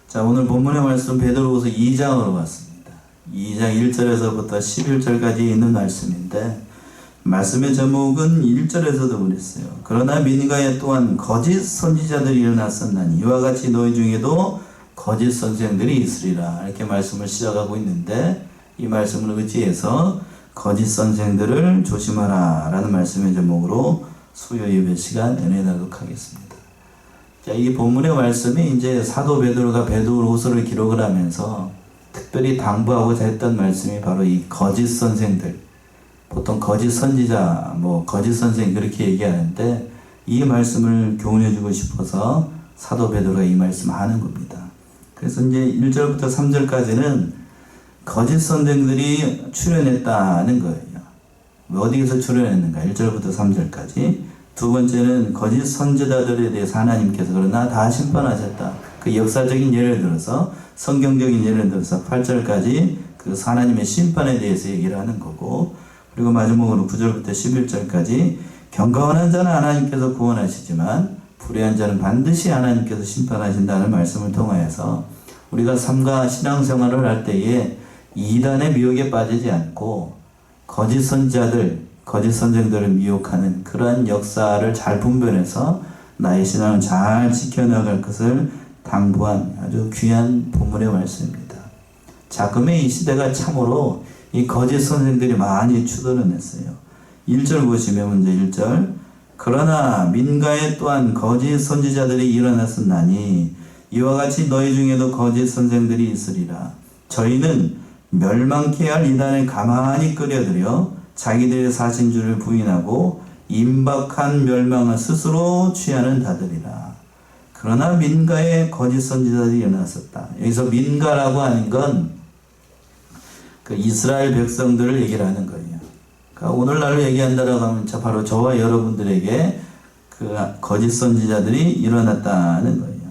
자, 오늘 본문의 말씀 베드로후서 2장으로 왔습니다. 2장 1절에서부터 11절까지 있는 말씀인데, 말씀의 제목은 1절에서도 그랬어요. 그러나 민가에 또한 거짓 선지자들이 일어났었나니 이와 같이 너희 중에도 거짓 선생들이 있으리라. 이렇게 말씀을 시작하고 있는데, 이 말씀을 의지해서 거짓 선생들을 조심하라 라는 말씀의 제목으로 수요 예배 시간 은혜 나누겠습니다. 자, 이 본문의 말씀이 이제 사도 베드로가 베드로후서를 기록을 하면서 특별히 당부하고자 했던 말씀이 바로 이 거짓 선생들, 보통 거짓 선지자, 거짓 선생 그렇게 얘기하는데, 이 말씀을 교훈해주고 싶어서 사도 베드로가 이 말씀 하는 겁니다. 그래서 이제 1절부터 3절까지는 거짓 선생들이 출현했다는 거예요. 어디에서 출현했는가? 1절부터 3절까지. 두 번째는 거짓 선지자들에 대해서 하나님께서 그러나 다 심판하셨다. 그 역사적인 예를 들어서, 성경적인 예를 들어서 8절까지 그 하나님의 심판에 대해서 얘기를 하는 거고, 그리고 마지막으로 9절부터 11절까지 경건한 자는 하나님께서 구원하시지만 불의한 자는 반드시 하나님께서 심판하신다는 말씀을 통하여서 우리가 삶과 신앙생활을 할 때에 이단의 미혹에 빠지지 않고 거짓 선지자들, 거짓 선생들을 미혹하는 그러한 역사를 잘 분별해서 나의 신앙을 잘 지켜나갈 것을 당부한 아주 귀한 본문의 말씀입니다. 자금의 이 시대가 참으로 이 거짓 선생들이 많이 추돌해냈어요. 1절 보시면 먼저 1절, 그러나 민가에 또한 거짓 선지자들이 일어났었나니 이와 같이 너희 중에도 거짓 선생들이 있으리라. 저희는 멸망케 할 이단을 가만히 끌어들여 자기들의 사신주를 부인하고 임박한 멸망을 스스로 취하는 자들이라. 그러나 민가에 거짓 선지자들이 일어났었다. 여기서 민가라고 하는 건 그 이스라엘 백성들을 얘기를 하는 거예요. 그러니까 오늘날로 얘기한다라고 하면 바로 저와 여러분들에게 그 거짓 선지자들이 일어났다는 거예요.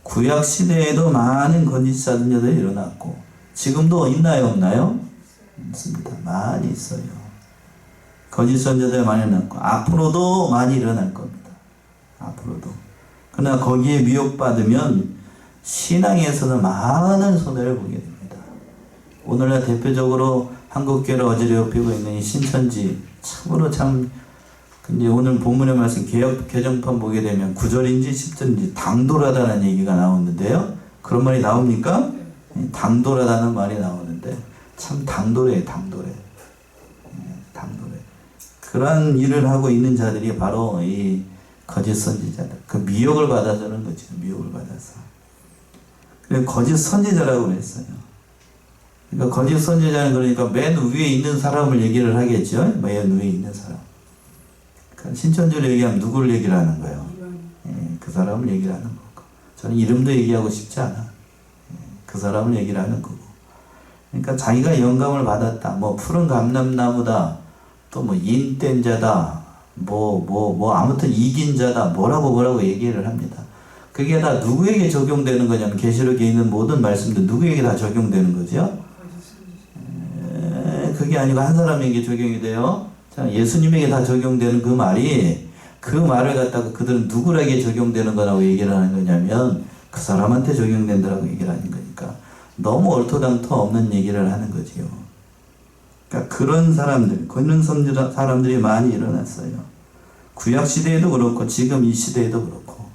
구약 시대에도 많은 거짓 선지자들이 일어났고, 지금도 있나요, 없나요? 있습니다. 많이 있어요. 거짓 선지자들이 많이 일어났고, 앞으로도 많이 일어날 겁니다. 앞으로도. 그러나 거기에 미혹받으면 신앙에서는 많은 손해를 보게 됩니다. 오늘날 대표적으로 한국교회를 어지럽히고 있는 이 신천지, 참으로 근데 오늘 본문의 말씀 개정판 보게 되면 9절인지 10절인지 당돌하다는 얘기가 나오는데요. 그런 말이 나옵니까? 당돌하다는 말이 나오는데, 참 당돌해. 당돌해. 그러한 일을 하고 있는 자들이 바로 이 거짓 선지자들. 그 미혹을 받아서 그런 거죠. 미혹을 받아서. 그래서 거짓 선지자라고 그랬어요. 그러니까 거짓 선지자는 그러니까 맨 위에 있는 사람을 얘기를 하겠죠. 맨 위에 있는 사람. 그러니까 신천지로 얘기하면 누구를 얘기를 하는 거예요? 그 사람을 얘기를 하는 거고. 저는 이름도 얘기하고 싶지 않아. 그 사람을 얘기를 하는 거고. 그러니까 자기가 영감을 받았다. 푸른 감람나무다. 또 인된 자다. 아무튼 이긴 자다. 뭐라고 얘기를 합니다. 그게 다 누구에게 적용되는 거냐면, 계시록에 있는 모든 말씀도 누구에게 다 적용되는 거죠? 그게 아니고 한 사람에게 적용이 돼요. 자, 예수님에게 다 적용되는 그 말이, 그 말을 갖다가 그들은 누구에게 적용되는 거라고 얘기를 하는 거냐면, 그 사람한테 적용된다라고 얘기를 하는 거니까 너무 얼토당토 없는 얘기를 하는 거지요. 그러니까 그런 사람들이 많이 일어났어요. 구약 시대에도 그렇고 지금 이 시대에도 그렇고.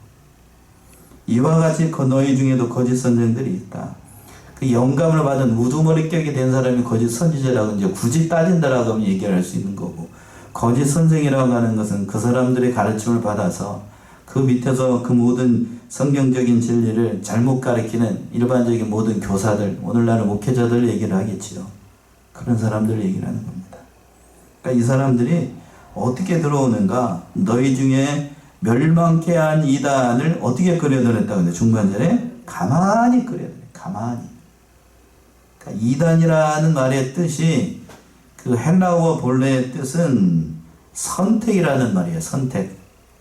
이와 같이 너희 중에도 거짓 선생들이 있다. 그 영감을 받은 우두머리격이 된 사람이 거짓 선지자라고 이제 굳이 따진다라고 하면 얘기를 할 수 있는 거고, 거짓 선생이라고 하는 것은 그 사람들의 가르침을 받아서 그 밑에서 그 모든 성경적인 진리를 잘못 가르치는 일반적인 모든 교사들, 오늘날의 목회자들 얘기를 하겠지요. 그런 사람들 얘기를 하는 겁니다. 그러니까 이 사람들이 어떻게 들어오는가? 너희 중에 멸망케 한 이단을 어떻게 끌어들였다고 하는데, 중간절에 가만히 끌어들여요. 가만히. 그러니까 이단이라는 말의 뜻이, 그 헬라어 본래의 뜻은 선택이라는 말이에요.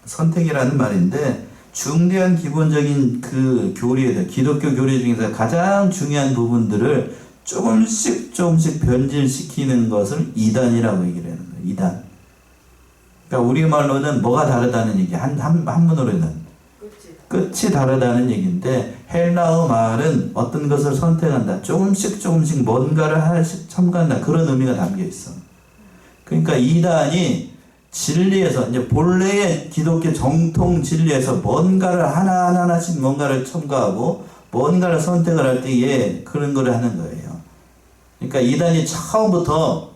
선택이라는 말인데, 중대한 기본적인 그 교리에, 기독교 교리 중에서 가장 중요한 부분들을 조금씩 변질시키는 것을 이단이라고 얘기를 하는 거예요. 이단. 그러니까 우리말로는 뭐가 다르다는 얘기, 한문으로는 끝이 다르다는 얘기인데, 헬라어 말은 어떤 것을 선택한다, 조금씩 뭔가를 하나씩 첨가한다, 그런 의미가 담겨 있어. 그러니까 이단이 진리에서, 이제 본래의 기독교 정통 진리에서 뭔가를 하나하나씩 뭔가를 첨가하고 뭔가를 선택을 할 때에 그런 거를 하는 거예요. 그러니까 이단이 처음부터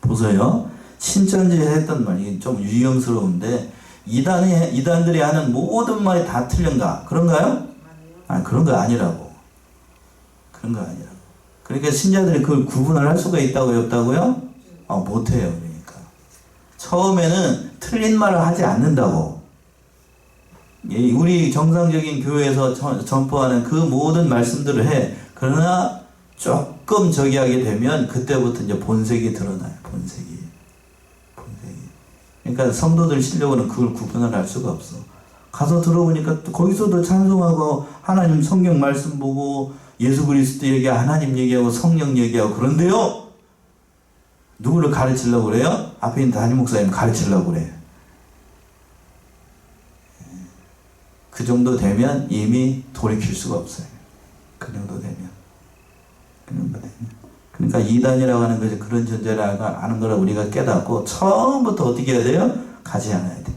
보세요. 신천지에 했던 말이 좀 위험스러운데, 이단들이 하는 모든 말이 다 틀린가? 그런가요? 그런 거 아니라고. 그런 거 아니라고. 그러니까 신자들이 그걸 구분을 할 수가 있다고요, 없다고요? 못해요. 그러니까 처음에는 틀린 말을 하지 않는다고. 우리 정상적인 교회에서 전포하는 그 모든 말씀들을 해. 그러나 조금 저기 하게 되면 그때부터 이제 본색이 드러나요. 본색이. 그러니까 성도들 실력으로는 그걸 구분을 할 수가 없어. 가서 들어보니까 거기서도 찬송하고 하나님 성경 말씀 보고 예수 그리스도 얘기하고 하나님 얘기하고 성령 얘기하고, 그런데요, 누구를 가르치려고 그래요? 앞에 있는 담임 목사님 가르치려고 그래. 그 정도 되면 이미 돌이킬 수가 없어요. 그 정도 되면. 그러니까 이단이라고 하는 것이 그런 존재라고 하는 걸 우리가 깨닫고, 처음부터 어떻게 해야 돼요? 가지 않아야 돼.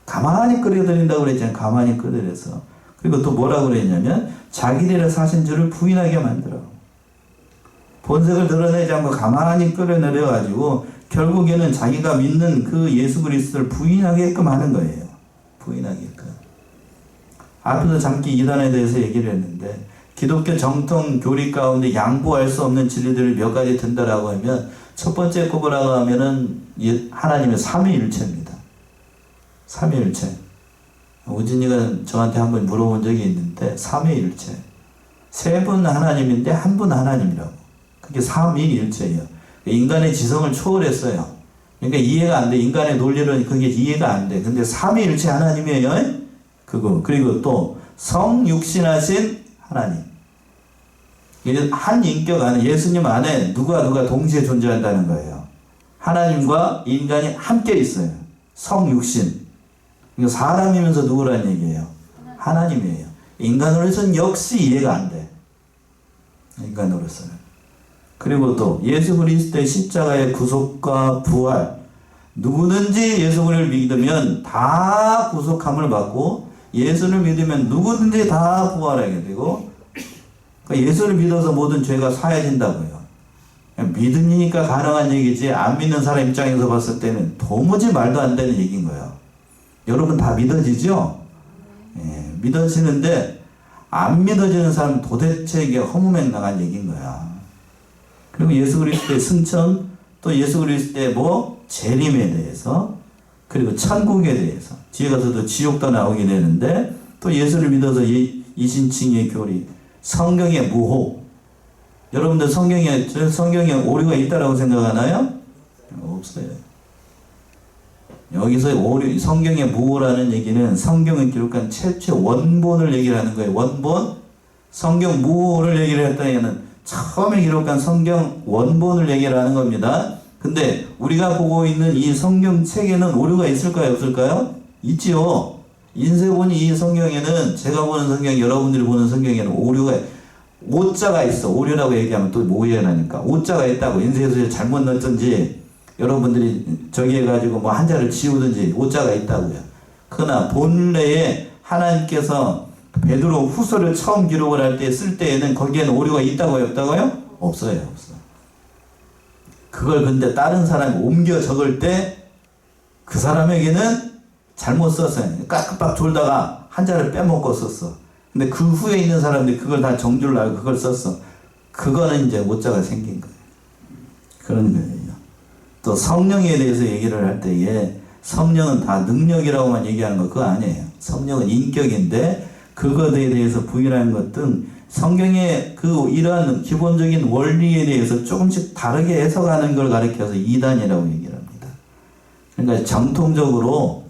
가만히 끌어들인다고 그랬잖아요. 가만히 끌어들여서. 그리고 또 뭐라고 그랬냐면, 자기들의 사신주를 부인하게 만들어. 본색을 드러내지 않고 가만히 끌어내려가지고 결국에는 자기가 믿는 그 예수 그리스도를 부인하게끔 하는 거예요. 부인하게끔. 앞에서 잠시 이단에 대해서 얘기를 했는데, 기독교 정통 교리 가운데 양보할 수 없는 진리들을 몇 가지 든다라고 하면, 첫 번째 꼽으라고 하면은 하나님의 삼위일체입니다. 삼위일체. 우진이가 저한테 한번 물어본 적이 있는데, 삼위일체. 세 분 하나님인데 한 분 하나님이라고. 그게 삼위일체예요. 인간의 지성을 초월했어요. 그러니까 이해가 안 돼. 인간의 논리는 그게 이해가 안 돼. 근데 삼위일체 하나님이에요. 그거. 그리고 또 성육신하신 하나님. 한 인격 안에, 예수님 안에 누가 동시에 존재한다는 거예요. 하나님과 인간이 함께 있어요. 성육신. 그러니까 사람이면서 누구란 얘기예요? 하나님이에요. 인간으로서는 역시 이해가 안 돼. 인간으로서는. 그리고 또 예수 그리스도의 십자가의 구속과 부활. 누구든지 예수 그리스도를 믿으면 다 구속함을 받고, 예수를 믿으면 누구든지 다 부활하게 되고, 그러니까 예수를 믿어서 모든 죄가 사해진다고요. 믿으니까 가능한 얘기지, 안 믿는 사람 입장에서 봤을 때는 도무지 말도 안 되는 얘기인 거예요. 여러분 다 믿어지죠? 믿어지는데, 안 믿어지는 사람은 도대체 이게 허무맹랑한 얘기인 거야. 그리고 예수 그리스도의 승천, 또 예수 그리스도의 재림에 대해서, 그리고 천국에 대해서, 뒤에 가서도 지옥도 나오게 되는데, 또 예수를 믿어서 이신칭의 교리, 성경의 무호. 여러분들 성경에 오류가 있다라고 생각하나요? 없어요. 여기서 성경의 무호라는 얘기는 성경에 기록한 최초 원본을 얘기를 하는 거예요. 원본? 성경 무호를 얘기를 했다는 처음에 기록한 성경 원본을 얘기를 하는 겁니다. 근데 우리가 보고 있는 이 성경 책에는 오류가 있을까요? 없을까요? 있지요. 인쇄본이 이 성경에는, 제가 보는 성경, 여러분들이 보는 성경에는 오류가, 오자가 있어. 오류라고 얘기하면 또 오해하니까. 오자가 있다고. 인쇄소에 잘못 넣었든지, 여러분들이 저기 해가지고 한자를 지우든지 오자가 있다고요. 그러나 본래에 하나님께서 베드로 후서를 처음 기록을 할 때 쓸 때에는 거기에는 오류가 있다고요? 없다고요? 없어요. 없어요. 그걸 근데 다른 사람이 옮겨 적을 때 그 사람에게는 잘못 썼어요. 깍깍 졸다가 한자를 빼먹고 썼어. 근데 그 후에 있는 사람들이 그걸 다 정줄을 알고 그걸 썼어. 그거는 이제 오자가 생긴 거예요. 그런 거예요. 또 성령에 대해서 얘기를 할 때에 성령은 다 능력이라고만 얘기하는 거 그거 아니에요. 성령은 인격인데 그것에 대해서 부인하는 것 등 성경의 그 이러한 기본적인 원리에 대해서 조금씩 다르게 해석하는 걸 가리켜서 이단이라고 얘기를 합니다. 그러니까 정통적으로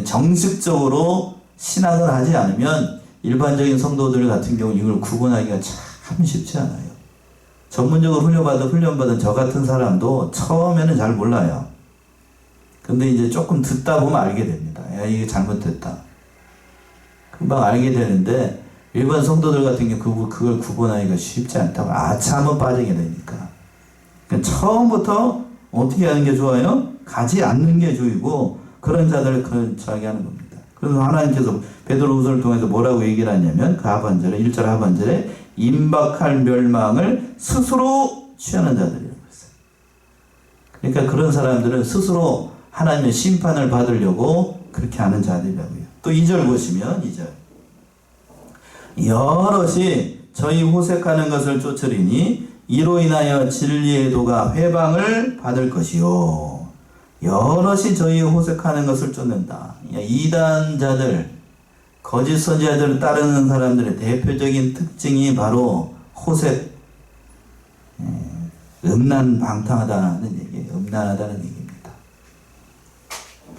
정식적으로 신학을 하지 않으면 일반적인 성도들 같은 경우 이걸 구분하기가 참 쉽지 않아요. 전문적으로 훈련받은 저 같은 사람도 처음에는 잘 몰라요. 근데 이제 조금 듣다 보면 알게 됩니다. 야, 이게 잘못됐다. 금방 알게 되는데 일반 성도들 같은 경우 그걸 구분하기가 쉽지 않다고. 아차하면 빠지게 되니까. 그러니까 처음부터 어떻게 하는 게 좋아요? 가지 않는 게 좋이고 그런 자들을 근처하게 하는 겁니다. 그래서 하나님께서 베드로후서를 통해서 뭐라고 얘기를 하냐면 그 하반절에 1절 하반절에 임박할 멸망을 스스로 취하는 자들이라고 했어요. 그러니까 그런 사람들은 스스로 하나님의 심판을 받으려고 그렇게 하는 자들이라고요. 또 2절 보시면 2절 여럿이 저희 호색하는 것을 쫓으리니 이로 인하여 진리의 도가 회방을 받을 것이요. 여럿이 저희 호색하는 것을 쫓는다. 이단자들, 거짓 선지자들을 따르는 사람들의 대표적인 특징이 바로 호색, 음란방탕하다는 얘기예요. 음란하다는 얘기입니다.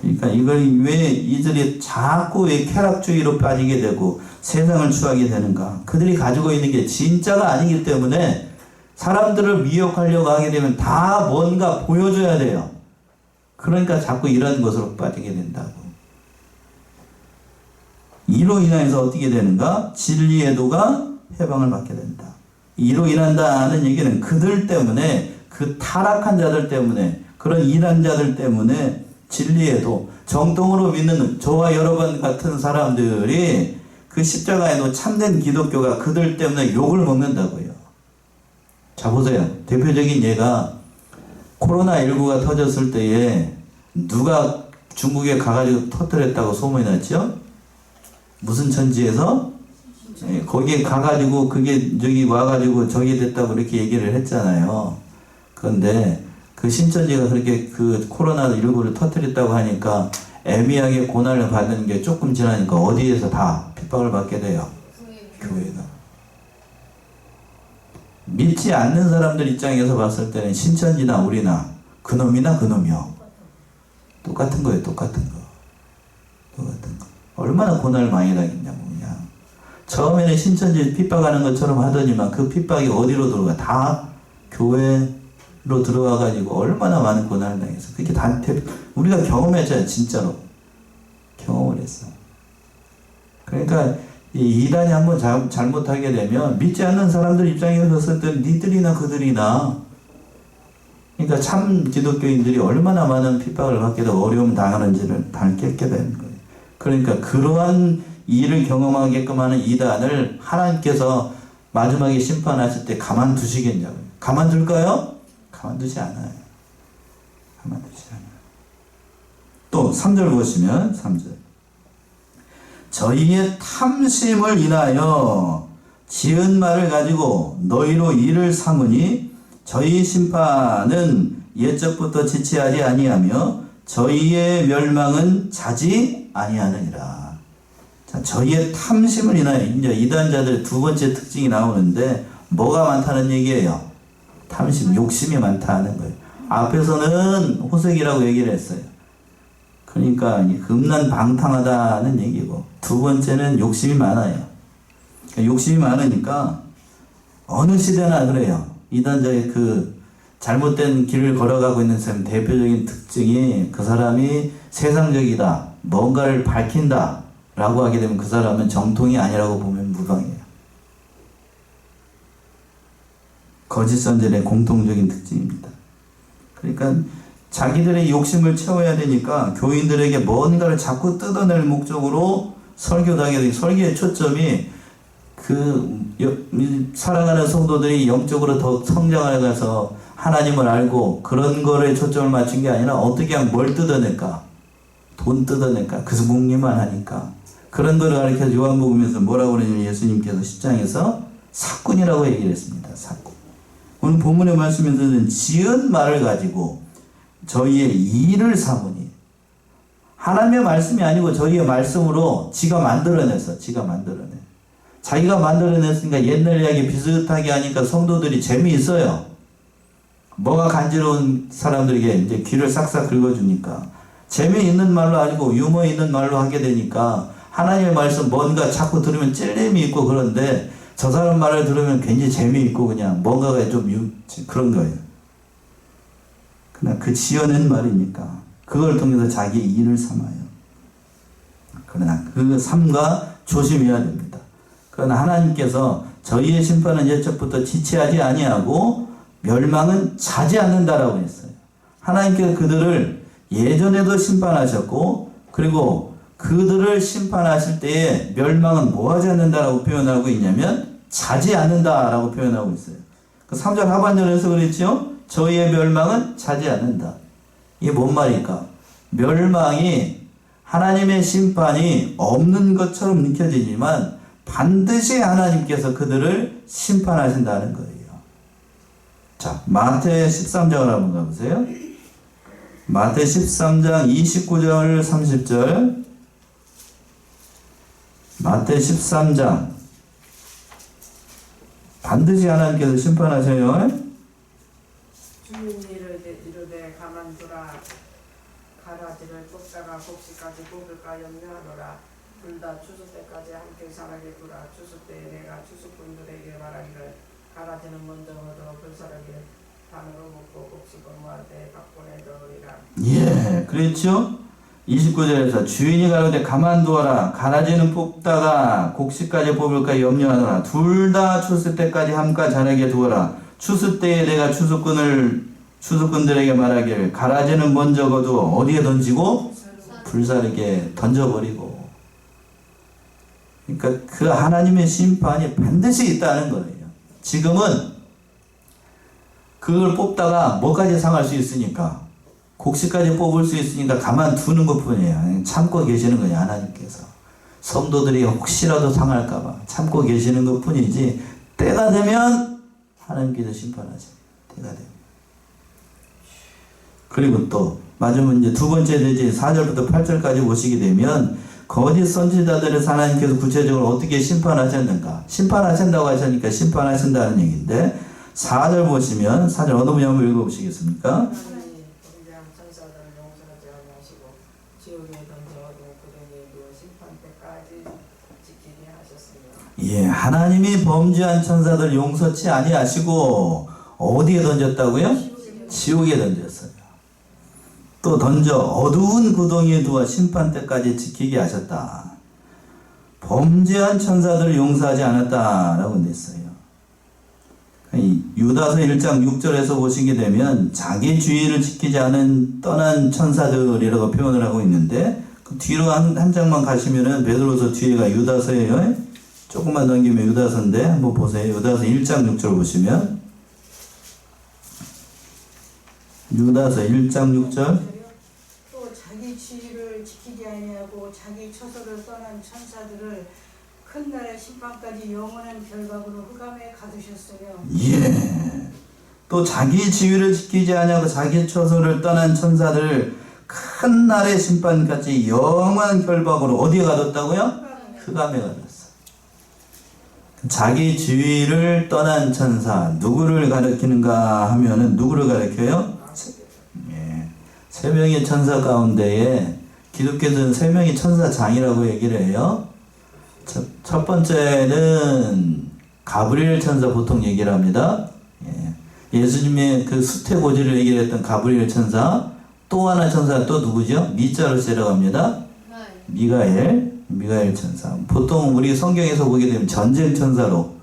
그러니까 이걸 왜 이들이 자꾸 왜 쾌락주의로 빠지게 되고 세상을 추하게 되는가? 그들이 가지고 있는 게 진짜가 아니기 때문에 사람들을 미혹하려고 하게 되면 다 뭔가 보여줘야 돼요. 그러니까 자꾸 이런 것으로 빠지게 된다고. 이로 인해서 어떻게 되는가? 진리의 도가 해방을 받게 된다. 이로 인한다는 얘기는 그들 때문에, 그 타락한 자들 때문에, 그런 이단자들 때문에 진리의 도, 정통으로 믿는 저와 여러분 같은 사람들이 그 십자가에 놓은 참된 기독교가 그들 때문에 욕을 먹는다고요. 자 보세요. 대표적인 예가 코로나19가 터졌을 때에 누가 중국에 가가지고 터뜨렸다고 소문이 났죠? 무슨 천지에서? 예, 거기에 가가지고 그게 저기 와가지고 저기 됐다고 이렇게 얘기를 했잖아요. 그런데 그 신천지가 그렇게 그 코로나19를 터뜨렸다고 하니까 애매하게 고난을 받는 게 조금 지나니까 어디에서 다 핍박을 받게 돼요? 교회가. 믿지 않는 사람들 입장에서 봤을 때는 신천지나 우리나 그놈이나 그놈이요. 똑같은 거예요. 똑같은 거. 얼마나 고난을 많이 당했냐고 그냥. 처음에는 신천지 핍박하는 것처럼 하더니만 그 핍박이 어디로 들어가? 다 교회로 들어와가지고 얼마나 많은 고난을 당했어. 그게 다 우리가 경험했잖아요. 진짜로. 경험을 했어. 그러니까 이 이단이 한번 잘못하게 되면 믿지 않는 사람들 입장에서 봤을 때 니들이나 그들이나, 그러니까 참 기독교인들이 얼마나 많은 핍박을 받게 되고 어려움 당하는지를 다 깨닫게 되는 거예요. 그러니까 그러한 일을 경험하게끔 하는 이단을 하나님께서 마지막에 심판하실 때 가만두시겠냐고요. 가만둘까요? 가만두지 않아요. 가만두지 않아요. 또 3절 보시면 3절 저희의 탐심을 인하여 지은 말을 가지고 너희로 이를 삼으니 저희 심판은 옛적부터 지체하지 아니하며 저희의 멸망은 자지 아니하느니라. 자, 저희의 탐심을 인하여, 이제 이단자들 두 번째 특징이 나오는데 뭐가 많다는 얘기예요? 탐심, 욕심이 많다는 거예요. 앞에서는 호색이라고 얘기를 했어요. 그러니까 음란방탕하다는 얘기고, 두 번째는 욕심이 많아요. 욕심이 많으니까 어느 시대나 그래요. 이단자의 그 잘못된 길을 걸어가고 있는 사람 대표적인 특징이 그 사람이 세상적이다, 뭔가를 밝힌다 라고 하게 되면 그 사람은 정통이 아니라고 보면 무방해요. 거짓 선전의 공통적인 특징입니다. 그러니까 자기들의 욕심을 채워야 되니까 교인들에게 뭔가를 자꾸 뜯어낼 목적으로 설교도 하게 되고, 설교의 초점이 사랑하는 성도들이 영적으로 더 성장해 가서 하나님을 알고 그런 거에 초점을 맞춘 게 아니라 어떻게 하면 뭘 뜯어낼까? 돈 뜯어낼까? 그 궁리만 하니까. 그런 거를 가르쳐서 요한복음에서 뭐라고 그러냐면 예수님께서 10장에서 사꾼이라고 얘기를 했습니다. 사꾼. 오늘 본문의 말씀에서는 지은 말을 가지고 저희의 일을 삼으니, 하나님의 말씀이 아니고 저희의 말씀으로 지가 만들어냈어. 자기가 만들어냈으니까 옛날 이야기 비슷하게 하니까 성도들이 재미있어요. 뭐가 간지러운 사람들에게 이제 귀를 싹싹 긁어주니까 재미있는 말로 아니고 유머 있는 말로 하게 되니까 하나님의 말씀 뭔가 자꾸 들으면 찔림이 있고, 그런데 저 사람 말을 들으면 굉장히 재미있고 그냥 뭔가가 좀 그런 거예요. 그냥 그 지어낸 말이니까 그걸 통해서 자기의 일을 삼아요. 그러나 그 삶과 조심해야 됩니다. 그러나 하나님께서 저희의 심판은 예적부터 지체하지 아니하고 멸망은 자지 않는다라고 했어요. 하나님께서 그들을 예전에도 심판하셨고, 그리고 그들을 심판하실 때에 멸망은 뭐하지 않는다라고 표현하고 있냐면 자지 않는다라고 표현하고 있어요. 그 3절 하반절에서 그랬죠? 저희의 멸망은 자지 않는다. 이게 뭔 말일까? 멸망이 하나님의 심판이 없는 것처럼 느껴지지만 반드시 하나님께서 그들을 심판하신다는 거예요. 자, 마태 13장을 한번 가보세요. 마태 13장 29절 30절. 마태 13장. 반드시 하나님께서 심판하셔요. 주인 이르되 가만두라. 가라지를 뽑다가 곡식까지 뽑을까 염려하노라. 둘 다 추수 때까지 함께 자라게 두라. 추수 때에 내가 추수꾼들에게 말하기를 가라지는 먼저 얻어 불사르기를 반으로 먹고 곡식은 모아 때 각본에 넣으리라. 예, 그랬죠? 29절에서 주인이 가로되 가만두어라. 가라지는 뽑다가 곡식까지 뽑을까 염려하노라. 둘 다 추수 때까지 함께 자라게 두어라. 추수 때에 내가 추수꾼들에게 말하기를 가라지는 먼저 거두어 어디에 던지고? 불사르게 던져버리고. 그러니까 그 하나님의 심판이 반드시 있다는 거예요. 지금은 그걸 뽑다가 뭐까지 상할 수 있으니까, 곡식까지 뽑을 수 있으니까 가만두는 것 뿐이에요. 참고 계시는 거예요, 하나님께서. 성도들이 혹시라도 상할까봐 참고 계시는 것 뿐이지, 때가 되면 하나님께서 심판하십니다. 때가 되면. 그리고 또 맞으면 이제 두 번째 되지 4절부터 8절까지 보시게 되면 거짓 선지자들을 하나님께서 구체적으로 어떻게 심판하셨는가, 심판하신다고 하시니까 심판하신다는 얘기인데, 4절 보시면 4절 어느 분이 한번 읽어보시겠습니까? 하나님 범죄한 천사들을 용서하지 아니하시고 지옥에 던져도 그들이 그 심판 때까지 지키게 하셨으며. 예, 하나님이 범죄한 천사들 용서치 아니하시고 어디에 던졌다고요? 지옥에 던졌어요. 또 던져 어두운 구덩이에 두어 심판 때까지 지키게 하셨다. 범죄한 천사들을 용서하지 않았다라고 냈어요. 유다서 1장 6절에서 보시게 되면 자기 주의를 지키지 않은 떠난 천사들이라고 표현을 하고 있는데, 그 뒤로 한 장만 가시면은 베드로서 뒤에가 유다서예요. 조금만 넘기면 유다서인데 한번 보세요. 유다서 1장 6절 보시면, 유다서 1장 6절. 또 자기 지위를 지키지 아니하고 자기 처소를 떠난 천사들을 큰 날의 심판까지 영원한 결박으로 흑암에 가두셨으며. 예. 또 자기 지위를 지키지 아니하고 자기 처소를 떠난 천사들을 큰 날의 심판까지 영원한 결박으로 어디에 가뒀다고요? 흑암에 가뒀어. 자기 지위를 떠난 천사, 누구를 가리키는가 하면은 누구를 가리켜요? 예. 세 명의 천사 가운데에 기독교는 세 명의 천사장이라고 얘기를 해요. 첫 번째는 가브리엘 천사 보통 얘기를 합니다. 예수님의 그 수태고지를 얘기했던 가브리엘 천사, 또 하나 천사 또 누구죠? 미자를 쓰라고 합니다. 미가엘 천사. 보통 우리 성경에서 보게 되면 전쟁 천사로,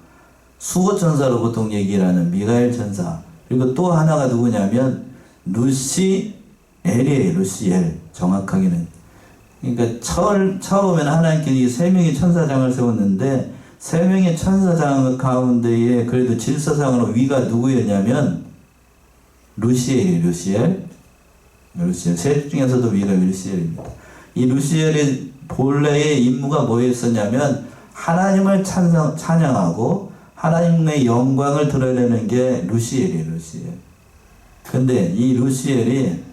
수호 천사로 보통 얘기를 하는 미가엘 천사. 그리고 또 하나가 누구냐면 루시엘이에요. 루시엘. 정확하게는. 그러니까 처음에는 하나님께서 이 세 명의 천사장을 세웠는데, 세 명의 천사장 가운데에 그래도 질서상으로 위가 누구였냐면 루시엘이에요. 루시엘. 셋 중에서도 위가 루시엘입니다. 이 루시엘의 본래의 임무가 뭐였었냐면 하나님을 찬양하고 하나님의 영광을 드러내는 게 루시엘이에요. 루시엘. 근데 이 루시엘이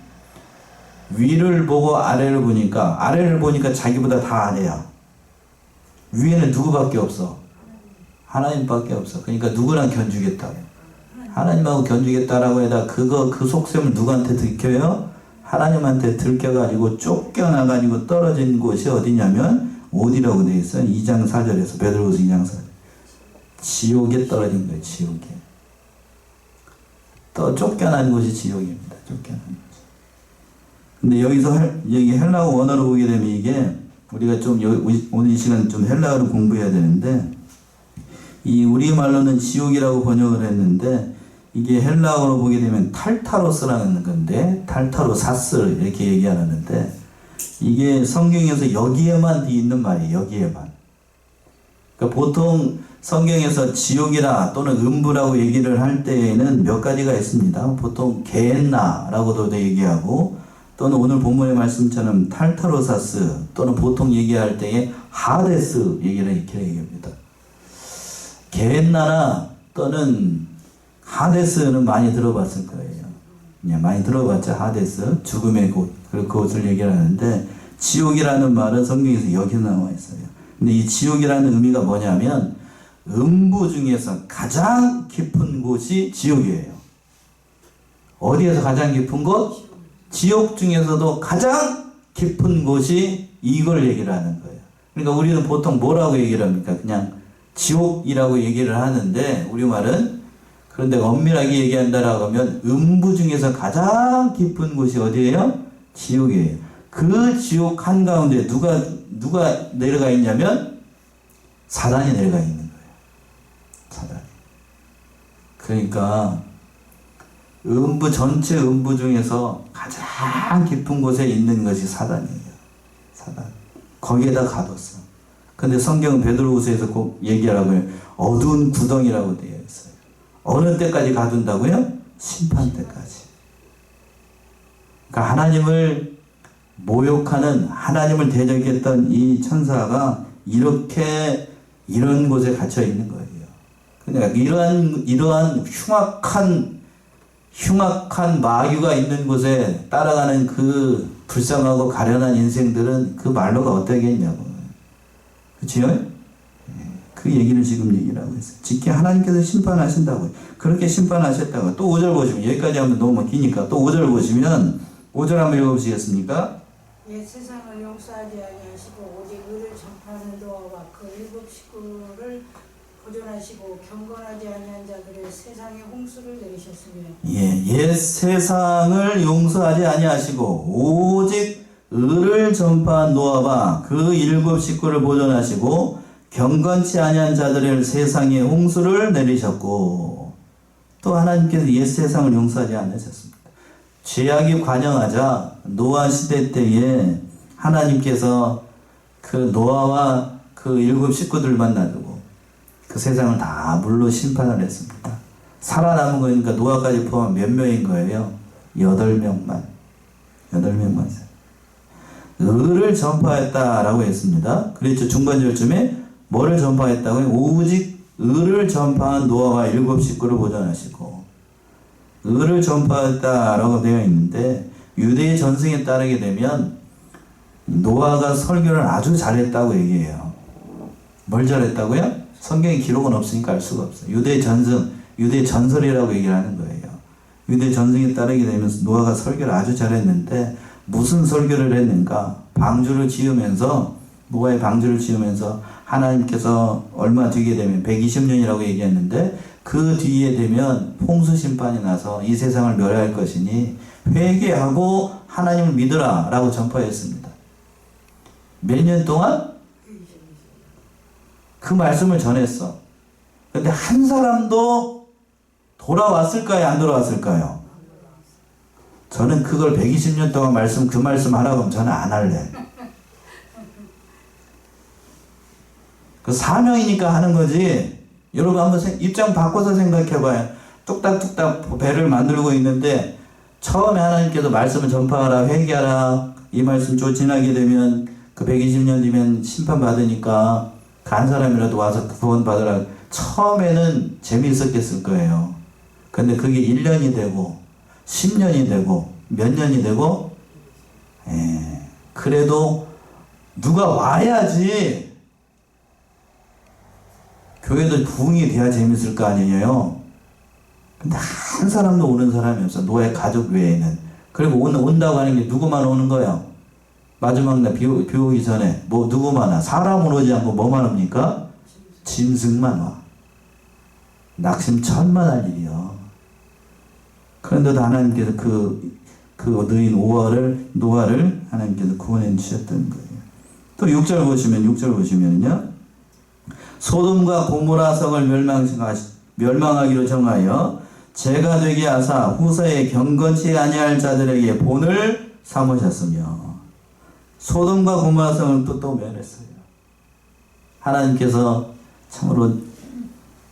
위를 보고 아래를 보니까 자기보다 다 아래야. 위에는 누구밖에 없어? 하나님밖에 없어. 그러니까 누구랑 견주겠다. 하나님하고 견주겠다라고 해다 그 속셈을 누구한테 들켜요? 하나님한테 들켜가지고 쫓겨나가지고 떨어진 곳이 어디냐면 어디라고 되어 있어요? 2장 4절에서 베드로서 2장 4절. 지옥에 떨어진 거예요. 지옥에. 또 쫓겨난 곳이 지옥입니다. 쫓겨난 곳. 근데 여기 헬라어 원어로 보게 되면 이게 우리가 좀 오늘 이 시간 좀 헬라어를 공부해야 되는데, 이 우리말로는 지옥이라고 번역을 했는데 이게 헬라어로 보게 되면 탈타로스라는 건데, 탈타로사스 이렇게 얘기하는데, 이게 성경에서 여기에만 있는 말이에요. 여기에만. 그러니까 보통 성경에서 지옥이라 또는 음부라고 얘기를 할 때에는 몇 가지가 있습니다. 보통 게헨나라고도 얘기하고, 또는 오늘 본문의 말씀처럼 탈타로사스, 또는 보통 얘기할 때에 하데스 얘기를 이렇게 얘기합니다. 게헨나나 또는 하데스는 많이 들어봤을 거예요. 그냥 많이 들어봤죠. 하데스, 죽음의 곳, 그것을 얘기를 하는데, 지옥이라는 말은 성경에서 여기 나와 있어요. 근데 이 지옥이라는 의미가 뭐냐면 음부 중에서 가장 깊은 곳이 지옥이에요. 어디에서 가장 깊은 곳? 지옥 중에서도 가장 깊은 곳이 이걸 얘기를 하는 거예요. 그러니까 우리는 보통 뭐라고 얘기를 합니까? 그냥 지옥이라고 얘기를 하는데, 우리말은 그런데 엄밀하게 얘기한다라고 하면 음부 중에서 가장 깊은 곳이 어디예요? 지옥이에요. 그 지옥 한가운데 누가 내려가 있냐면 사단이 내려가 있는 거예요. 사단이. 그러니까 음부, 전체 음부 중에서 가장 깊은 곳에 있는 것이 사단이에요. 사단. 거기에다 가뒀어. 근데 성경은 베드로후서에서 꼭 얘기하라고 해요. 어두운 구덩이라고 되어 있어요. 어느 때까지 가둔다고요? 심판 때까지. 그러니까 하나님을 모욕하는, 하나님을 대적했던 이 천사가 이런 곳에 갇혀 있는 거예요. 그러니까 이러한 흉악한 마귀가 있는 곳에 따라가는 그 불쌍하고 가련한 인생들은 그 말로가 어떻겠냐고. 그치요? 그 얘기를 지금 얘기를 하고 있어요. 직계 하나님께서 심판하신다고요. 그렇게 심판하셨다고. 또 5절 보시면, 여기까지 하면 너무 기니까 또 5절 보시면, 5절 한번 읽어보시겠습니까? 옛 세상을 용서하지 아니하시고 오직 의를 전파하는 노아와 그 일곱 식구를 보존하시고 경건하지 아니한 자들의 세상에 홍수를 내리셨으며, 옛 세상을 용서하지 아니하시고 오직 의를 전파한 노아와 그 일곱 식구를 보존하시고 경건치 아니한 자들의 세상에 홍수를 내리셨고, 또 하나님께서 옛 세상을 용서하지 않으셨습니다. 죄악이 관영하자 노아 시대 때에 하나님께서 그 노아와 그 일곱 식구들만 놔두고 그 세상을 다 물로 심판을 했습니다. 살아남은 거니까 노아까지 포함 몇 명인 거예요? 8명만. 의를 전파했다라고 했습니다. 그랬죠. 중간절쯤에 뭐를 전파했다고요? 오직 의를 전파한 노아와 일곱 식구를 보존하시고, 의를 전파했다라고 되어 있는데, 유대의 전승에 따르게 되면 노아가 설교를 아주 잘했다고 얘기해요. 뭘 잘했다고요? 성경에 기록은 없으니까 알 수가 없어요. 유대 전승, 유대 전설이라고 얘기를 하는 거예요. 유대 전승에 따르게 되면 노아가 설교를 아주 잘했는데, 무슨 설교를 했는가? 방주를 지으면서, 노아의 방주를 지으면서 하나님께서 얼마 뒤에 되면 120년이라고 얘기했는데, 그 뒤에 되면 홍수 심판이 나서 이 세상을 멸할 것이니 회개하고 하나님을 믿으라 라고 전파했습니다. 몇 년 동안? 그 말씀을 전했어. 근데 한 사람도 돌아왔을까요? 안 돌아왔을까요? 저는 그걸 120년 동안 그 말씀 하라고 하면 저는 안 할래. 그 사명이니까 하는 거지. 여러분 한번 입장 바꿔서 생각해봐요. 뚝딱뚝딱 배를 만들고 있는데 처음에 하나님께서 말씀을 전파하라, 회개하라, 이 말씀 좀 지나게 되면 그 120년 뒤면 심판받으니까 간 사람이라도 와서 구원 받으라. 처음에는 재미있었겠을 거예요. 근데 그게 1년이 되고 10년이 되고 몇 년이 되고, 그래도 누가 와야지 교회도 부흥이 돼야 재밌을 거 아니에요. 근데 한 사람도 오는 사람이 없어. 노아의 가족 외에는. 그리고 온다고 하는 게 누구만 오는 거예요? 마지막 날 비 오기 전에 뭐 누구만 와? 사람은 오지 않고 뭐만 옵니까? 짐승만 와. 낙심천만할 일이요. 그런데도 하나님께서 그 노아를 하나님께서 구원해 주셨던 거예요. 또 6절 보시면요. 소돔과 고모라 성을 멸망하기로 정하여 죄가 되게 하사 후세에 경건치 아니할 자들에게 본을 삼으셨으며, 소돔과 고모라 성을 또 멸했어요. 하나님께서 참으로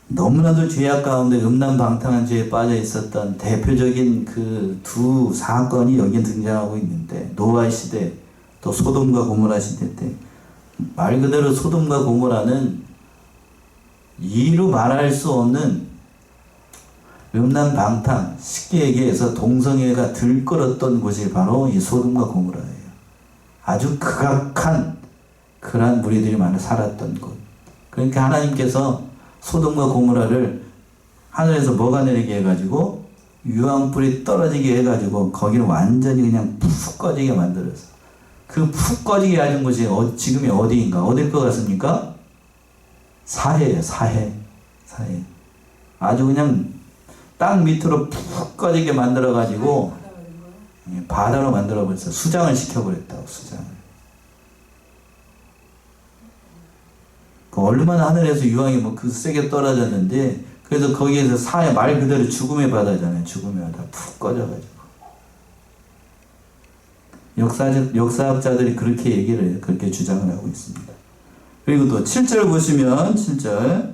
너무나도 죄악 가운데 음란방탕한 죄에 빠져 있었던 대표적인 그 두 사건이 여기 등장하고 있는데, 노아 시대 또 소돔과 고모라 시대 때 말 그대로 소돔과 고모라는 이루 말할 수 없는 음란방탕, 쉽게 얘기해서 동성애가 들끓었던 곳이 바로 이 소돔과 고모라예요. 아주 극악한 그러한 무리들이 많이 살았던 곳. 그러니까 하나님께서 소돔과 고모라를 하늘에서 뭐가 내리게 해가지고 유황불이 떨어지게 해가지고 거기를 완전히 그냥 푹 꺼지게 만들어서, 그 푹 꺼지게 하는 곳이 지금이 어디인가? 어딜 것 같습니까? 사해예요. 사해. 아주 그냥 땅 밑으로 푹 꺼지게 만들어가지고 바다로 만들어버렸어요. 수장을 시켜버렸다고. 수장을. 그 얼마나 하늘에서 유황이 뭐 그 세게 떨어졌는데, 그래서 거기에서 사해 말 그대로 죽음의 바다잖아요. 죽음의 바다 푹 꺼져가지고. 역사학자들이 그렇게 얘기를 해요. 그렇게 주장을 하고 있습니다. 그리고 또 7절 보시면 7절,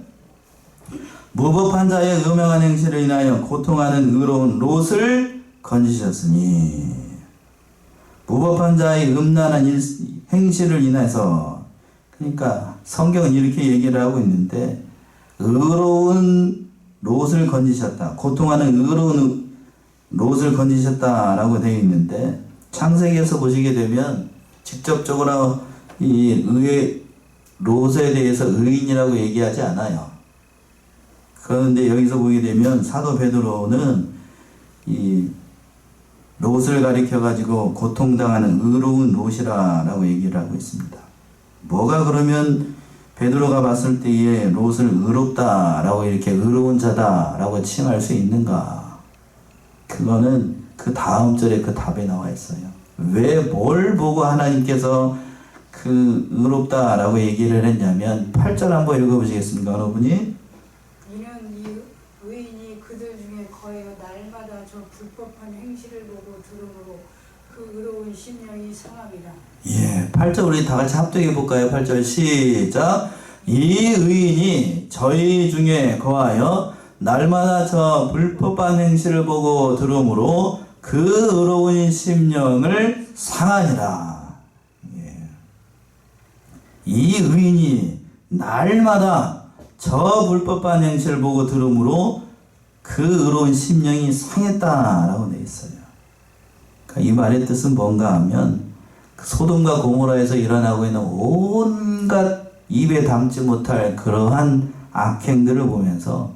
무법한 자의 음행한 행실을 인하여 고통하는 의로운 롯을 건지셨으니, 무법한 자의 음란한 행실을 인해서, 그러니까 성경은 이렇게 얘기를 하고 있는데, 의로운 롯을 건지셨다, 고통하는 의로운 롯을 건지셨다라고 되어 있는데, 창세기에서 보시게 되면 직접적으로 이 롯에 대해서 의인이라고 얘기하지 않아요. 그런데 여기서 보게 되면 사도 베드로는 이 롯을 가리켜 가지고 고통당하는 의로운 롯이라고 얘기를 하고 있습니다. 뭐가 그러면 베드로가 봤을 때에 롯을 의롭다라고, 이렇게 의로운 자다라고 칭할 수 있는가? 그거는 그 다음 절에 그 답에 나와 있어요. 왜 뭘 보고 하나님께서 그 의롭다라고 얘기를 했냐면, 8절 한번 읽어보시겠습니까, 여러분이? 이는 이 의인이 그들 중에 거하여 날마다 저 불법한 행실을 보고 들음으로 그 의로운 심령이 상함이라. 예, 8절 우리 다 같이 합독해 볼까요? 8절 시작. 이 의인이 저희 중에 거하여 날마다 저 불법한 행실을 보고 들음으로 그 의로운 심령을 상하니라. 예. 이 의인이 날마다 저 불법한 행실을 보고 들음으로 그 의로운 심령이 상했다라고 되어 있어요. 그러니까 이 말의 뜻은 뭔가 하면, 소돔과 고모라에서 일어나고 있는 온갖 입에 담지 못할 그러한 악행들을 보면서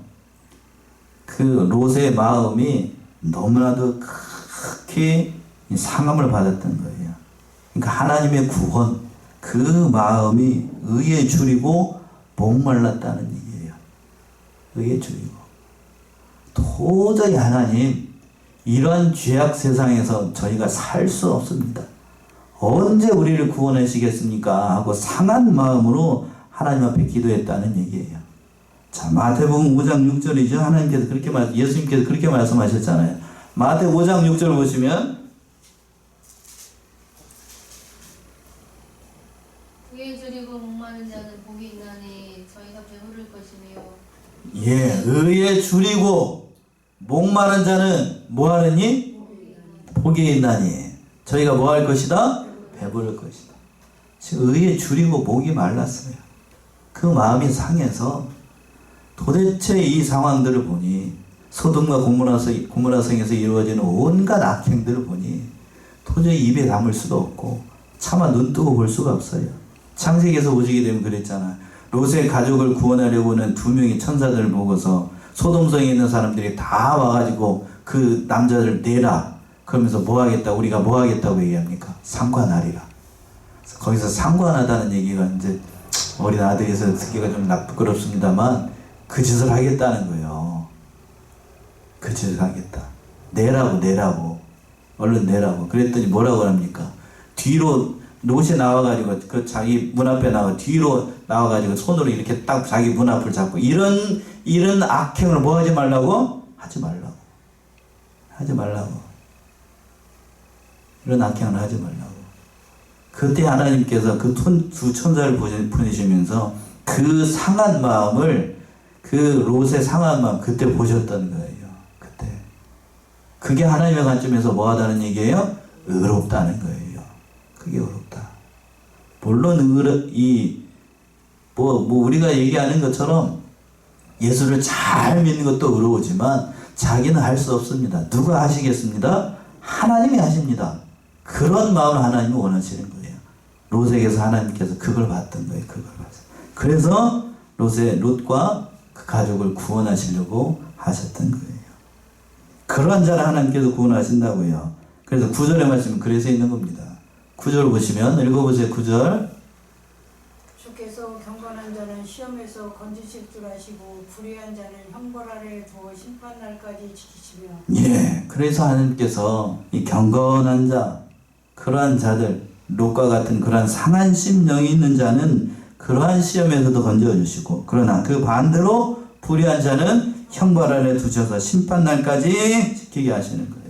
그 롯의 마음이 너무나도 크게 상함을 받았던 거예요. 그러니까 하나님의 구원, 그 마음이 의에 줄이고 목말랐다는 얘기예요. 의에 줄이고. 도저히 하나님, 이러한 죄악 세상에서 저희가 살 수 없습니다. 언제 우리를 구원하시겠습니까? 하고 상한 마음으로 하나님 앞에 기도했다는 얘기예요. 자, 마태복음 5장 6절이죠. 하나님께서 그렇게 예수님께서 그렇게 말씀하셨잖아요. 마태 5장 6절 보시면, 의에 줄이고 목마른 자는 복이 있나니 저희가 배부를 것이며. 예, 의에 줄이고 목마른 자는 뭐 하느니? 복이 있나니 저희가 뭐 할 것이다? 배부를 것이다. 지금 의에 줄이고 목이 말랐어요. 그 마음이 상해서 도대체 이 상황들을 보니, 소돔과 고모라성에서 이루어지는 온갖 악행들을 보니 도저히 입에 담을 수도 없고 차마 눈 뜨고 볼 수가 없어요. 창세기에서 보시게 되면 그랬잖아. 롯의 가족을 구원하려고는 두 명의 천사들을 보고서 소돔성에 있는 사람들이 다 와가지고 그 남자들 내라. 그러면서 뭐 하겠다, 우리가 뭐 하겠다고 얘기합니까? 상관하리라. 거기서 상관하다는 얘기가 이제 어린 아들에서 듣기가 좀 부끄럽습니다만 그 짓을 하겠다는 거예요. 그 짓을 하겠다. 내라고. 얼른 내라고. 그랬더니 뭐라고 합니까? 뒤로 롯이 나와가지고 그 자기 문 앞에 나와 뒤로 나와가지고 손으로 이렇게 딱 자기 문 앞을 잡고 이런 악행을 뭐 하지 말라고? 하지 말라고. 이런 악행을 하지 말라고. 그때 하나님께서 그 두 천사를 보내시면서 그 상한 마음을, 그 롯의 상한 마음 그때 보셨던 거예요. 그때. 그게 하나님의 관점에서 뭐 하다는 얘기예요? 의롭다는 거예요. 그게 의롭다. 물론 우리가 얘기하는 것처럼 예수를 잘 믿는 것도 의로우지만 자기는 할 수 없습니다. 누가 하시겠습니다? 하나님이 하십니다. 그런 마음을 하나님은 원하시는 거예요. 롯에게서 하나님께서 그걸 봤던 거예요. 그걸 봤어요. 그래서 롯과 그 가족을 구원하시려고 하셨던 거예요. 그러한 자를 하나님께서 구원하신다고요. 그래서 9절의 말씀은 그래서 있는 겁니다. 9절 보시면 읽어보세요. 9절. 주께서 경건한 자는 시험에서 건지실 줄 아시고 불의한 자는 형벌 아래 두어 심판날까지 지키시며. 예, 그래서 하나님께서 이 경건한 자, 그러한 자들, 롯과 같은 그러한 상한 심령이 있는 자는 그러한 시험에서도 건져주시고, 그러나 그 반대로 불의한 자는 형벌 아래 두셔서 심판날까지 지키게 하시는 거예요.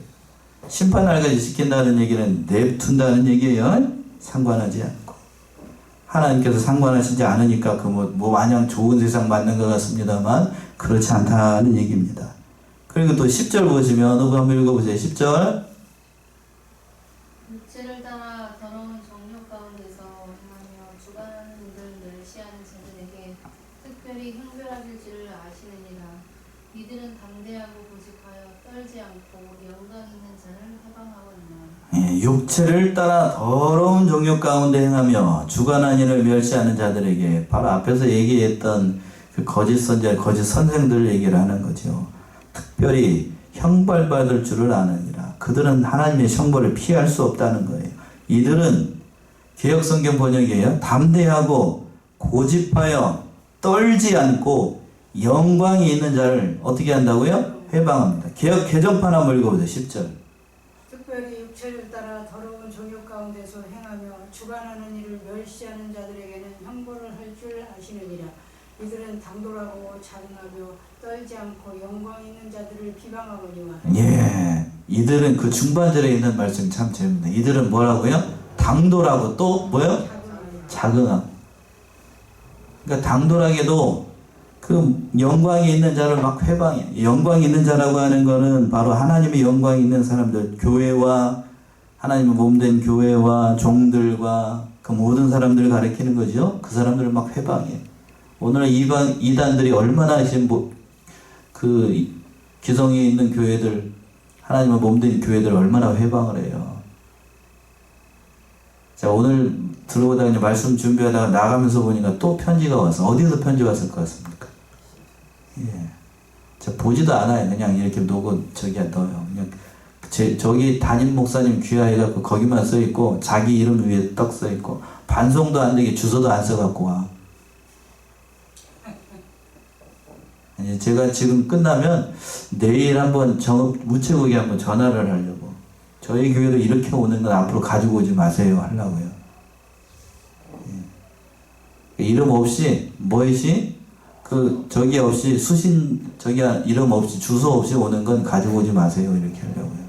심판날까지 지킨다는 얘기는 내둔다는 얘기예요. 상관하지 않고. 하나님께서 상관하시지 않으니까 뭐 마냥 좋은 세상 맞는 것 같습니다만 그렇지 않다는 얘기입니다. 그리고 또 10절 보시면 누구 한번 읽어보세요. 10절. 육체를 따라 더러운 정욕 가운데서 행하며 주관하는 이들 멸시하는 자들에게 특별히 형별하실 줄을 아시느니라. 이들은 담대하고 고집하여 떨지 않고 영광 있는 자를 해방하거니와. 예, 육체를 따라 더러운 정욕 가운데 행하며 주관한 이를 멸시하는 자들에게, 바로 앞에서 얘기했던 그 거짓 선자, 거짓 선생들을 얘기를 하는 거죠. 특별히 형벌받을 줄을 아느니라. 그들은 하나님의 형벌을 피할 수 없다는 거예요. 이들은 개역성경 번역이에요. 담대하고 고집하여 떨지 않고 영광이 있는 자를 어떻게 한다고요? 해방합니다. 개역 개정판 한번 읽어보세요. 10절. 특별히 육체를 따라 더러운 정욕 가운데서 행하며 주관하는 일을 멸시하는 자들에게는 형벌을 할 줄 아시느니라. 이들은 당돌하고 자응하며 떨지 않고 영광 있는 자들을 비방하거니와. 예, 이들은 그 중반절에 있는 말씀 참 재밌네. 이들은 뭐라고요? 당돌하고 또 뭐요? 자응하고. 그러니까 당돌하게도 그 영광이 있는 자를 막 회방해. 영광이 있는 자라고 하는 거는 바로 하나님의 영광이 있는 사람들, 교회와 하나님의 몸된 교회와 종들과 그 모든 사람들을 가리키는 거죠. 그 사람들을 막 회방해. 오늘 이단들이 얼마나 그 기성에 있는 교회들, 하나님의 몸된 교회들 얼마나 회방을 해요. 자, 오늘 들어오다가 이제 말씀 준비하다가 나가면서 보니까 또 편지가 와서, 어디서 편지 왔을 것 같습니까? 예. 저 보지도 않아요. 그냥 이렇게 놓고 저기야 넣어요. 그냥 저기 담임 목사님 귀하해갖고 거기만 써있고 자기 이름 위에 떡 써있고 반송도 안 되게 주소도 안 써갖고 와. 아니, 제가 지금 끝나면 내일 한번 우체국에 한번 전화를 하려고. 저희 교회도 이렇게 오는 건 앞으로 가지고 오지 마세요 하려고요. 예. 이름 없이 저기 없이 이름 없이 주소 없이 오는 건 가지고 오지 마세요 이렇게 하려고요.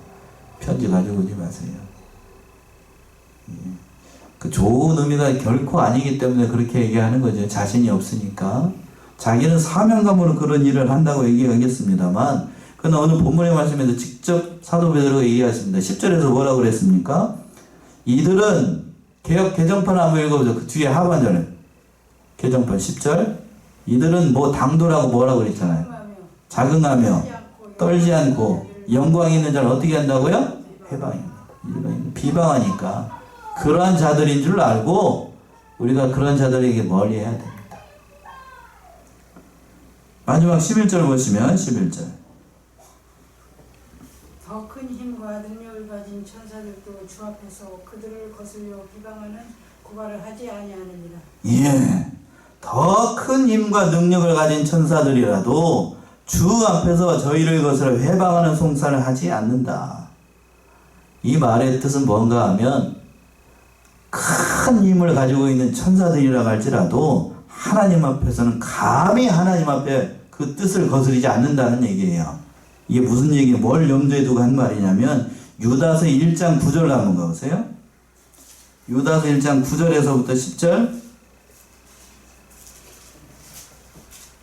편지 가지고 오지 마세요. 예. 그 좋은 의미가 결코 아니기 때문에 그렇게 얘기하는 거죠. 자신이 없으니까. 자기는 사명감으로 그런 일을 한다고 얘기하겠습니다만, 그러나 오늘 본문의 말씀에서 직접 사도 베드로가 얘기하십니다. 10절에서 뭐라고 그랬습니까? 이들은 개정판 한번 읽어보죠. 그 뒤에 하반절에 개정판 10절. 이들은 뭐 당돌하고 뭐라고 그랬잖아요. 자긍하며 떨지 않고 영광 있는 자를 어떻게 한다고요? 해방입니다. 비방하니까 그러한 자들인 줄 알고 우리가 그런 자들에게 멀리 해야 됩니다. 마지막 11절 보시면 11절. 더 큰 힘과 능력을 가진 천사들도 주 앞에서 그들을 거슬려 비방하는 고발을 하지 아니하느니라. 예, 더 큰 힘과 능력을 가진 천사들이라도 주 앞에서 저희를 거슬러 회방하는 송사를 하지 않는다. 이 말의 뜻은 뭔가 하면 큰 큰 힘을 가지고 있는 천사들이라고 할지라도 하나님 앞에서는 감히 하나님 앞에 그 뜻을 거스르지 않는다는 얘기예요. 이게 무슨 얘기예요? 뭘 염두에 두고 한 말이냐면 유다서 1장 9절 한번 가보세요. 유다서 1장 9절에서부터 10절.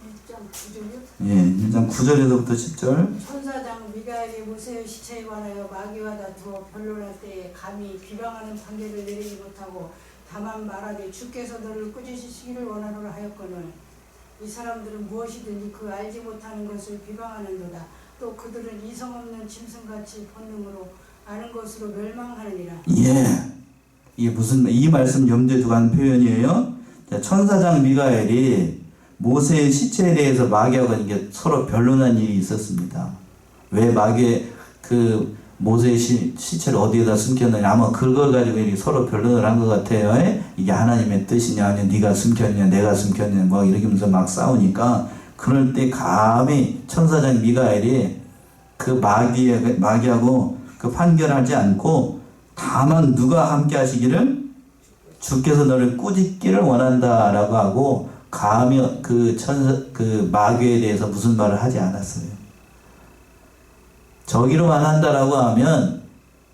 1장 9절이요? 예, 1장 9절에서부터 10절. 천사장 미가엘이 모세의 시체에 관하여 마귀와 다투어 변론할 때에 감히 비방하는 판결을 내리지 못하고 다만 말하되 주께서 너를 꾸짖으시기를 원하노라 하였거늘 이 사람들은 무엇이든지 그 알지 못하는 것을 비방하는도다. 또 그들은 이성 없는 짐승같이 본능으로 아는 것으로 멸망하느니라. 예. 이게 무슨, 이 말씀 염두에 두고 한 표현이에요. 자, 천사장 미가엘이 모세의 시체에 대해서 마귀하고 이게 서로 변론한 일이 있었습니다. 왜 그 모세의 시체를 어디에다 숨겼느냐, 아마 그걸 가지고 이렇게 서로 변론을 한 것 같아요. 이게 하나님의 뜻이냐, 아니면 네가 숨겼냐, 내가 숨겼냐, 뭐 이렇게 하면서 막 싸우니까, 그럴 때 감히 천사장 미가엘이 그 마귀하고 그 판결하지 않고 다만 누가 함께 하시기를 주께서 너를 꾸짖기를 원한다라고 하고 감히 그 마귀에 대해서 무슨 말을 하지 않았어요. 저기로만 한다라고 하면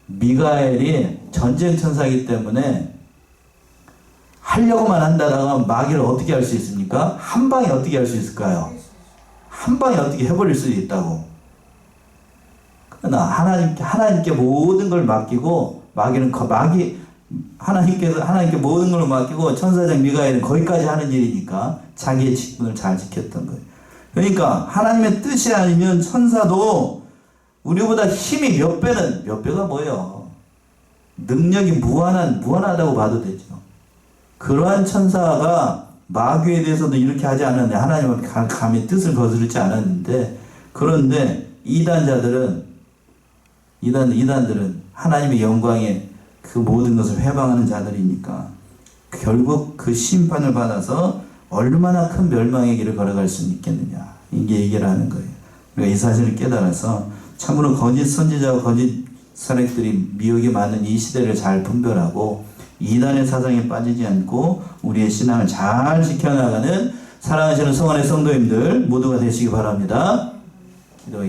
미가엘이 전쟁 천사이기 때문에 하려고만 한다라고 하면 마귀를 어떻게 할 수 있습니까? 한 방에 어떻게 할 수 있을까요? 한 방에 어떻게 해버릴 수 있다고. 그러나 하나님께 모든 걸 맡기고 하나님께 모든 걸 맡기고 천사장 미가엘은 거기까지 하는 일이니까 자기의 직분을 잘 지켰던 거예요. 그러니까 하나님의 뜻이 아니면 천사도 우리보다 힘이 몇 배가 뭐예요? 능력이 무한하다고 봐도 되죠. 그러한 천사가 마귀에 대해서도 이렇게 하지 않았는데 하나님은 감히 뜻을 거스르지 않았는데, 그런데 이단들은 하나님의 영광에 그 모든 것을 회방하는 자들이니까 결국 그 심판을 받아서 얼마나 큰 멸망의 길을 걸어갈 수 있겠느냐, 이게 얘기를 하는 거예요. 우리가 이 사실을 깨달아서 참으로 거짓 선지자와 거짓 선액들이 미혹이 많은 이 시대를 잘 분별하고 이단의 사상에 빠지지 않고 우리의 신앙을 잘 지켜나가는 사랑하시는 성원의 성도님들 모두가 되시기 바랍니다. 기도해